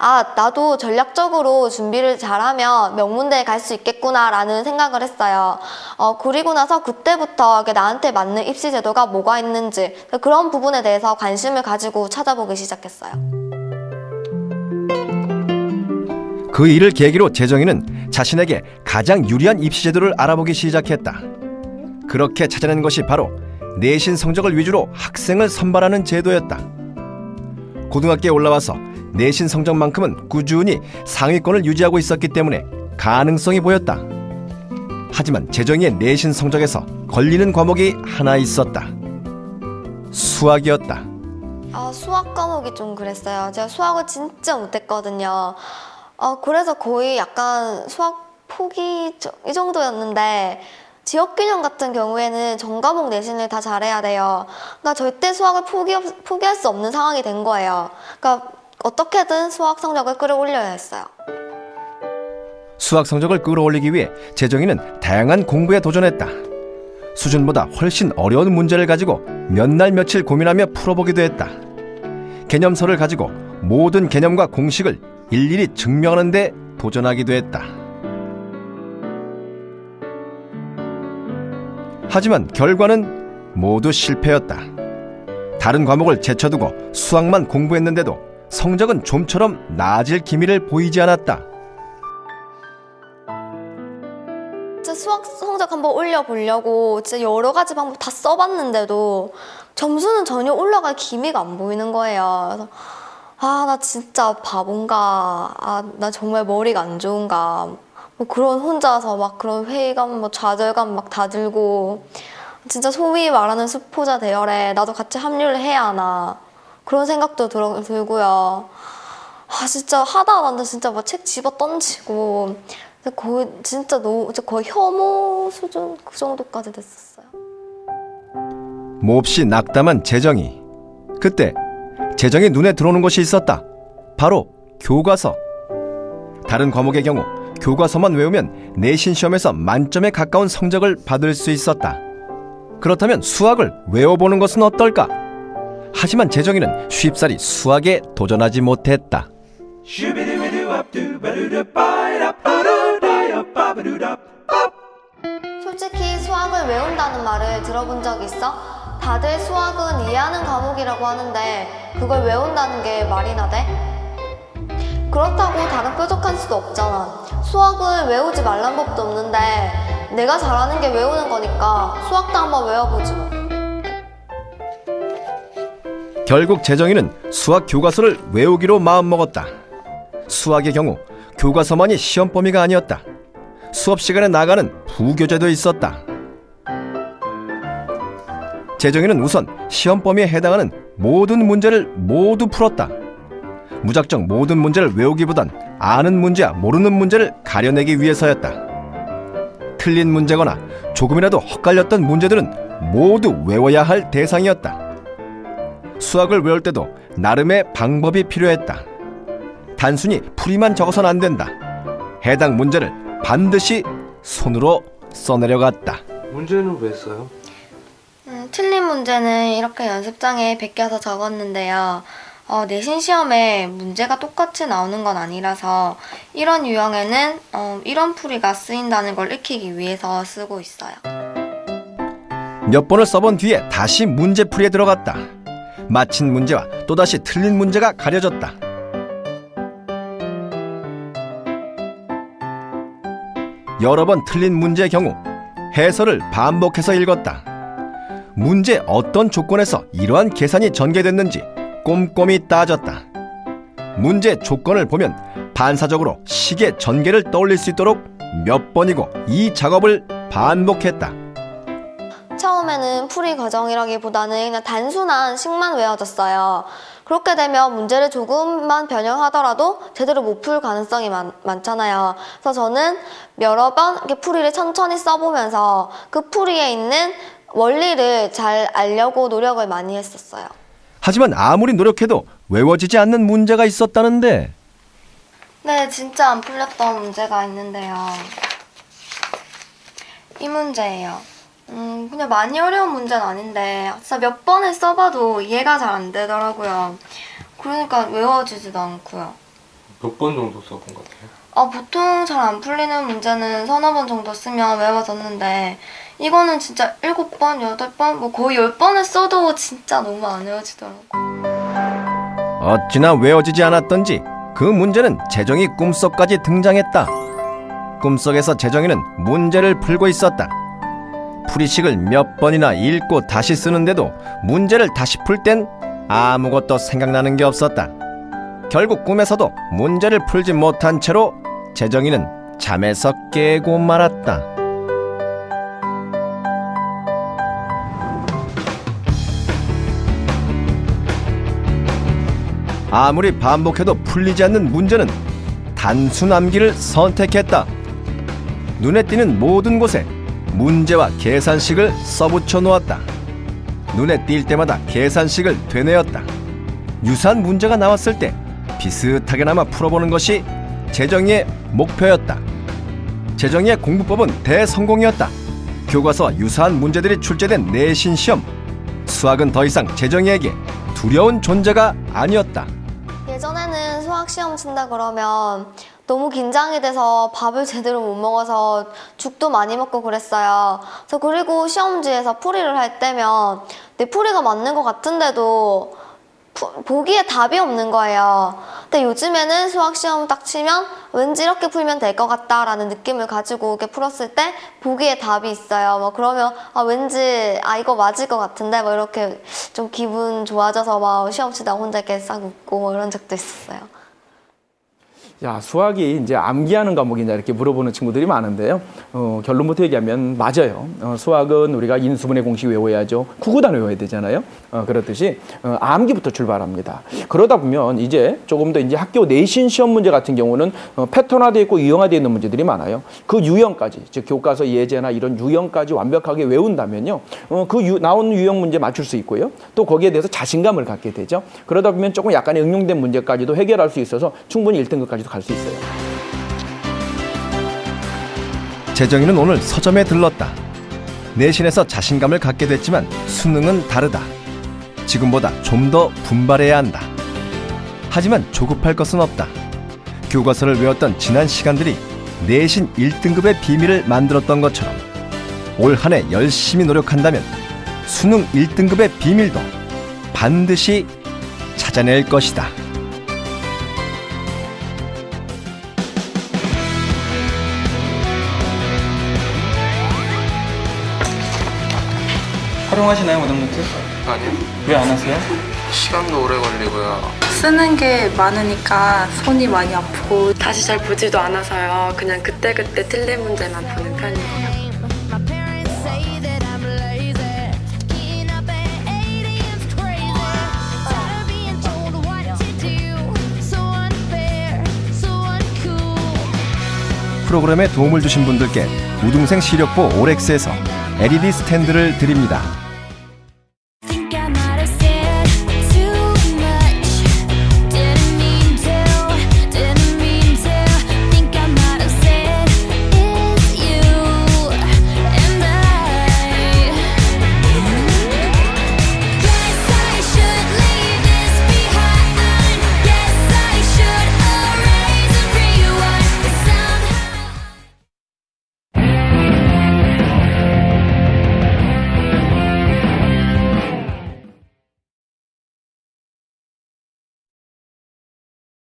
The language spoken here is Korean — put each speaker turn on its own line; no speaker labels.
나도 전략적으로 준비를 잘하면 명문대에 갈 수 있겠구나라는 생각을 했어요. 그리고 나서 그때부터 나한테 맞는 입시 제도가 뭐가 있는지 그런 부분에 대해서 관심을 가지고 찾아보기 시작했어요.
그 일을 계기로 재정이는 자신에게 가장 유리한 입시 제도를 알아보기 시작했다. 그렇게 찾아낸 것이 바로 내신 성적을 위주로 학생을 선발하는 제도였다. 고등학교에 올라와서 내신 성적만큼은 꾸준히 상위권을 유지하고 있었기 때문에 가능성이 보였다. 하지만 재정이의 내신 성적에서 걸리는 과목이 하나 있었다. 수학이었다.
수학 과목이 좀 그랬어요. 제가 수학을 진짜 못했거든요. 그래서 거의 약간 수학 포기 이 정도였는데 지역균형 같은 경우에는 전 과목 내신을 다 잘해야 돼요. 그러니까 절대 수학을 포기할 수 없는 상황이 된 거예요. 그러니까 어떻게든 수학 성적을 끌어올려야 했어요.
수학 성적을 끌어올리기 위해 재정이는 다양한 공부에 도전했다. 수준보다 훨씬 어려운 문제를 가지고 몇 날 며칠 고민하며 풀어보기도 했다. 개념서를 가지고 모든 개념과 공식을 일일이 증명하는 데 도전하기도 했다. 하지만 결과는 모두 실패였다. 다른 과목을 제쳐두고 수학만 공부했는데도 성적은 좀처럼 나아질 기미를 보이지 않았다.
진짜 수학 성적 한번 올려보려고 진짜 여러 가지 방법 다 써봤는데도 점수는 전혀 올라갈 기미가 안 보이는 거예요. 그래서 나 진짜 바본가, 나 정말 머리가 안 좋은가, 뭐 그런 혼자서 막 그런 회의감, 뭐 좌절감 막 다 들고 진짜 소위 말하는 수포자 대열에 나도 같이 합류를 해야 하나 그런 생각도 들고요. 진짜 하다 진짜 막 책 집어 던지고 거의 진짜 거의 혐오 수준 그 정도까지 됐었어요.
몹시 낙담한 재정이. 그때 재정이 눈에 들어오는 것이 있었다. 바로 교과서. 다른 과목의 경우 교과서만 외우면 내신 시험에서 만점에 가까운 성적을 받을 수 있었다. 그렇다면 수학을 외워보는 것은 어떨까? 하지만 재정이는 쉽사리 수학에 도전하지 못했다.
솔직히 수학을 외운다는 말을 들어본 적 있어? 다들 수학은 이해하는 과목이라고 하는데 그걸 외운다는 게 말이나 돼? 그렇다고 다른 뾰족한 수도 없잖아. 수학을 외우지 말란 법도 없는데 내가 잘하는 게 외우는 거니까 수학도 한번 외워보지 뭐.
결국 재정이는 수학 교과서를 외우기로 마음먹었다. 수학의 경우 교과서만이 시험 범위가 아니었다. 수업 시간에 나가는 부교재도 있었다. 재정이는 우선 시험 범위에 해당하는 모든 문제를 모두 풀었다. 무작정 모든 문제를 외우기보단 아는 문제와 모르는 문제를 가려내기 위해서였다. 틀린 문제거나 조금이라도 헛갈렸던 문제들은 모두 외워야 할 대상이었다. 수학을 외울 때도 나름의 방법이 필요했다. 단순히 풀이만 적어서는 안 된다. 해당 문제를 반드시 손으로 써내려갔다.
문제는 왜 써요?
틀린 문제는 이렇게 연습장에 베껴서 적었는데요. 내신 시험에 문제가 똑같이 나오는 건 아니라서 이런 유형에는 이런 풀이가 쓰인다는 걸 익히기 위해서 쓰고 있어요.
몇 번을 써본 뒤에 다시 문제풀이에 들어갔다. 맞힌 문제와 또다시 틀린 문제가 가려졌다. 여러 번 틀린 문제의 경우 해설을 반복해서 읽었다. 문제 어떤 조건에서 이러한 계산이 전개됐는지 꼼꼼히 따졌다. 문제 조건을 보면 반사적으로 식의 전개를 떠올릴 수 있도록 몇 번이고 이 작업을 반복했다.
처음에는 풀이 과정이라기보다는 그냥 단순한 식만 외워졌어요. 그렇게 되면 문제를 조금만 변형하더라도 제대로 못 풀 가능성이 많잖아요. 그래서 저는 여러 번 이렇게 풀이를 천천히 써보면서 그 풀이에 있는 원리를 잘 알려고 노력을 많이 했었어요.
하지만 아무리 노력해도 외워지지 않는 문제가 있었다는데.
네, 진짜 안 풀렸던 문제가 있는데요. 이 문제예요. 그냥 많이 어려운 문제는 아닌데 진짜 몇 번을 써봐도 이해가 잘 안 되더라고요. 그러니까 외워지지도 않고요.
몇 번 정도 써본 것 같아요?
보통 잘 안 풀리는 문제는 서너 번 정도 쓰면 외워졌는데 이거는 진짜 7번, 8번, 뭐 거의 10번을 써도 진짜 너무 안 외워지더라고요.
어찌나 외워지지 않았던지 그 문제는 재정이 꿈속까지 등장했다. 꿈속에서 재정이는 문제를 풀고 있었다. 풀이식을 몇 번이나 읽고 다시 쓰는데도 문제를 다시 풀 땐 아무것도 생각나는 게 없었다. 결국 꿈에서도 문제를 풀지 못한 채로 재정이는 잠에서 깨고 말았다. 아무리 반복해도 풀리지 않는 문제는 단순 암기를 선택했다. 눈에 띄는 모든 곳에 문제와 계산식을 써붙여 놓았다. 눈에 띌 때마다 계산식을 되뇌었다. 유사한 문제가 나왔을 때 비슷하게나마 풀어보는 것이 재정이의 목표였다. 재정이의 공부법은 대성공이었다. 교과서와 유사한 문제들이 출제된 내신 시험. 수학은 더 이상 재정이에게 두려운 존재가 아니었다.
예전에는 수학 시험 친다 그러면 너무 긴장이 돼서 밥을 제대로 못 먹어서 죽도 많이 먹고 그랬어요. 그리고 시험지에서 풀이를 할 때면 내 풀이가 맞는 것 같은데도 보기에 답이 없는 거예요. 근데 요즘에는 수학 시험 딱 치면 왠지 이렇게 풀면 될 것 같다라는 느낌을 가지고 이렇게 풀었을 때 보기에 답이 있어요. 뭐 그러면 왠지 이거 맞을 것 같은데 뭐 이렇게 좀 기분 좋아져서 막 시험 치다가 혼자 이렇게 싹 웃고 뭐 이런 적도 있었어요.
야, 수학이 이제 암기하는 과목이냐 이렇게 물어보는 친구들이 많은데요. 결론부터 얘기하면 맞아요. 수학은 우리가 인수분해 공식 외워야죠. 구구단 외워야 되잖아요. 그렇듯이 암기부터 출발합니다. 그러다 보면 이제 조금 더 이제 학교 내신 시험 문제 같은 경우는 패턴화되어 있고 유형화되어 있는 문제들이 많아요. 그 유형까지, 즉 교과서 예제나 이런 유형까지 완벽하게 외운다면요. 나온 유형 문제 맞출 수 있고요. 또 거기에 대해서 자신감을 갖게 되죠. 그러다 보면 조금 약간의 응용된 문제까지도 해결할 수 있어서 충분히 1등급까지도 갈 수 있어요.
재정이는 오늘 서점에 들렀다. 내신에서 자신감을 갖게 됐지만 수능은 다르다. 지금보다 좀 더 분발해야 한다. 하지만 조급할 것은 없다. 교과서를 외웠던 지난 시간들이 내신 1등급의 비밀을 만들었던 것처럼 올 한 해 열심히 노력한다면 수능 1등급의 비밀도 반드시 찾아낼 것이다.
활용하시나요, 오답노트?
아니요.
왜 안 하세요?
시간도 오래 걸리고요.
쓰는 게 많으니까 손이 많이 아프고
다시 잘 보지도 않아서요. 그냥 그때그때 틀린 문제만 보는 편이에요.
프로그램에 도움을 주신 분들께 우등생 시력보 ORX에서 LED 스탠드를 드립니다.